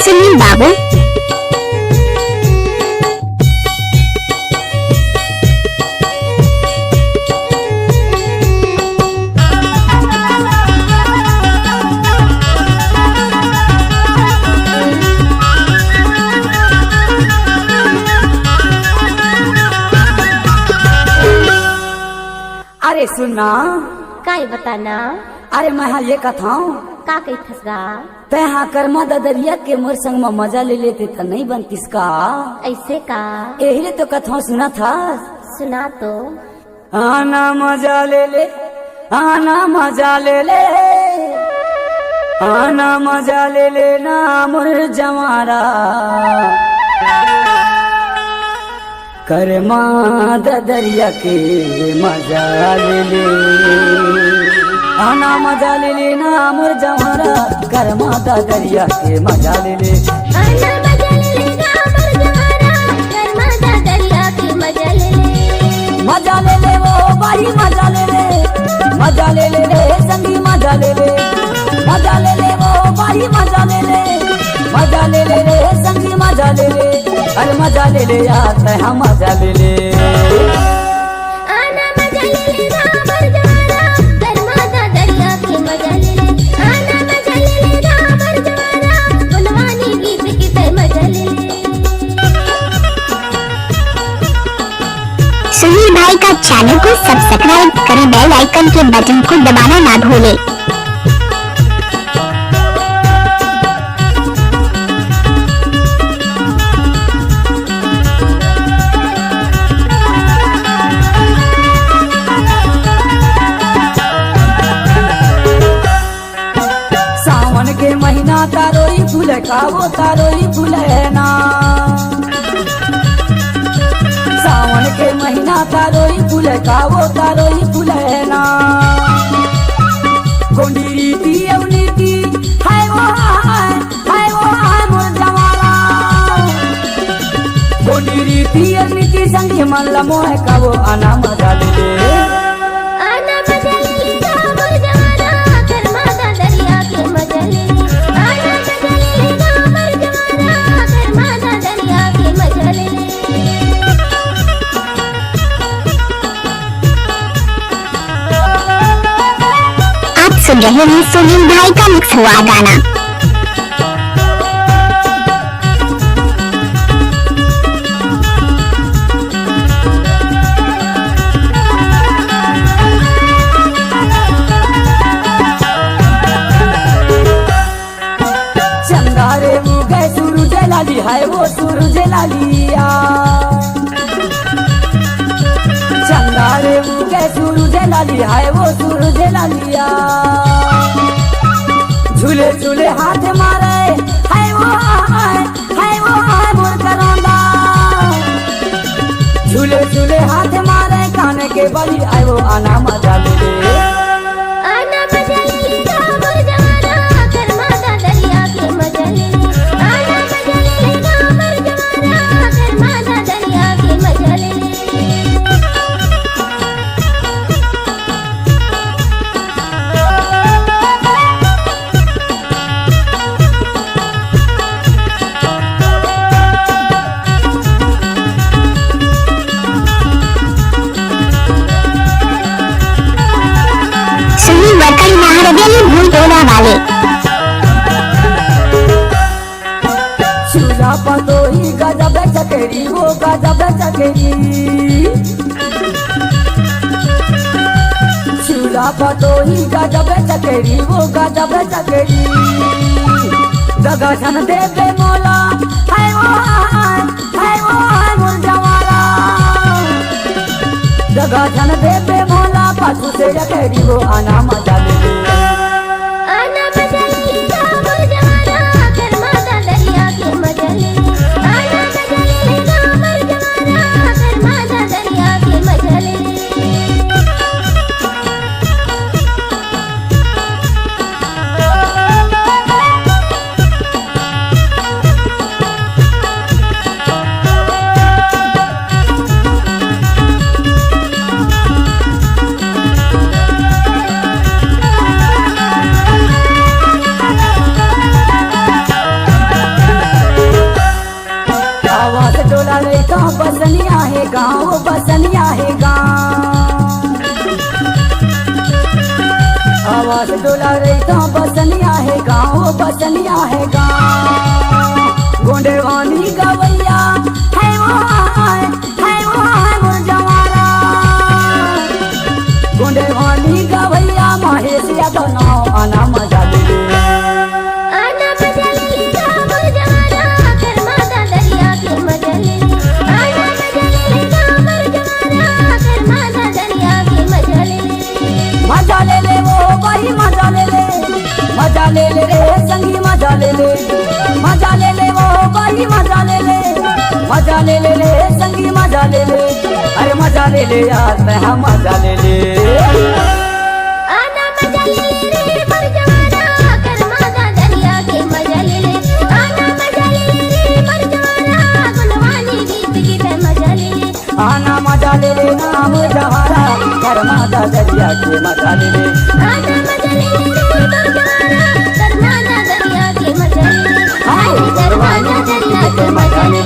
सुनील बाबू। अरे सुनना काय बताना। अरे मैं हाँ ये कथाऊं का कही थसगा ते हाँ कर्मा ददरिया के मोर संग में मजा ले लेते तो नहीं बनतीस का। ऐसे का यही तो कथाऊं सुना था। सुना तो। आना मजा ले ले, आना मजा ले ले, आना मजा ले ले ना मोर जवारा कर्मा ददरिया के मजा ले ले। आना मजा ले ले ना मोर जवारा कर्मा ददरिया के मजा ले ले। आना मजा ले लेगा अमर जवारा कर्मा ददरिया के मजा ले ले। मजा ले ले वो भाई मजा ले ले, मजा ले ले रे संगी मजा ले ले, मजा ले ले वो भाई मजा ले ले, मजा ले ले रे संगी मजा ले ले। अरे मजा ले ले यार ते हम मजा ले ले। आना मजा ले लेगा अमर जवारा कर्मा ददरिया के मजा ले ले। आना मजा ले लेगा अमर जवारा गुनवानी गीत की ते मजा ले ले। सुनील भाई का चैनल को सब्सक्राइब करें, बेल आइकन के बटन को दबाना ना भूलें। सावन के महीना तारोई फूल का वो तारोई फूल है ना। सावन के महीना तारोई फूल का वो तारोई फूल है ना। गोंडी रीति अवनीति है वो है मोर जवारा। गोंडी रीति अवनीति संगी मन लमोह का वो आना मजा ले ले। आना मजा ले लेगा अमर जवारा कर्मा ददरिया के मजा ले ले। आना मजा ले लेगा अमर जवारा कर्मा ददरिया के मजा ले ले। आप सुन रहे हैं सुनील भाई का मिक्स हुआ गाना। चंदारे मुगे सूरज लाली है वो सूरज लालिया। चंदारे मुगे सूरज लाली है वो सूरज लालिया। झूले झूले हाथ मारे है वो है मोर करौंदा। झूले झूले हाथ मारे काने के बली आए वो आना मजा ले ले। आना मजा ले लेगा अमर जवारा कर्मा ददरिया के मजा ले ले। आना मजा ले लेगा अमर जवारा कर्मा ददरिया के मजा ले ले। सुनील वर्कर महारवेली भूल टोला वाले। चूल्हा पतोही गजब चकेरी वो गजब चकेरी। चूल्हा पतोही गजब चकेरी वो गजब चकेरी। गगन देवे मोला है वो है मोर जवारा। गगन देवे मोला पाछू से चकेरी वो आना मजा ले ले। आना मजा ले लेगा अमर जवारा कर्मा ददरिया के मजा ले ले। आना मजा ले लेगा अमर जवारा कर्मा ददरिया के मजा ले ले। डोला रही तो बसनिया है गाँव बसनिया है गाँव गोंडे वानी गवैया है वो गुरजवारा गोंडे वानी गवैया महेश यादव नाव आना मजा ले आना मजा ले ले गाँव गुरजवारा कर माता दरिया के मजा ले ले आना मजा ले ले गाँव गुरजवारा कर माता दरिया के मजा ले ले वो भाई मजा ले ले रे संगी मजा ले ले वो भाई मजा ले ले रे संगी मजा ले अरे मजा ले यार मैं हम मजा ले आना मजा ले ले रे गुरजवारा कर माता दरिया के मजा ले ले आना मजा ले ले रे गुरजवारा गुणवानी गीत गीत मजा ले आना मजा ले नाम जवारा कर माता दरिया के मजा ले आना मजा ले ले रे गुरजवारा कर माता दरिया के मजा ले कर माता दरिया के मजा ले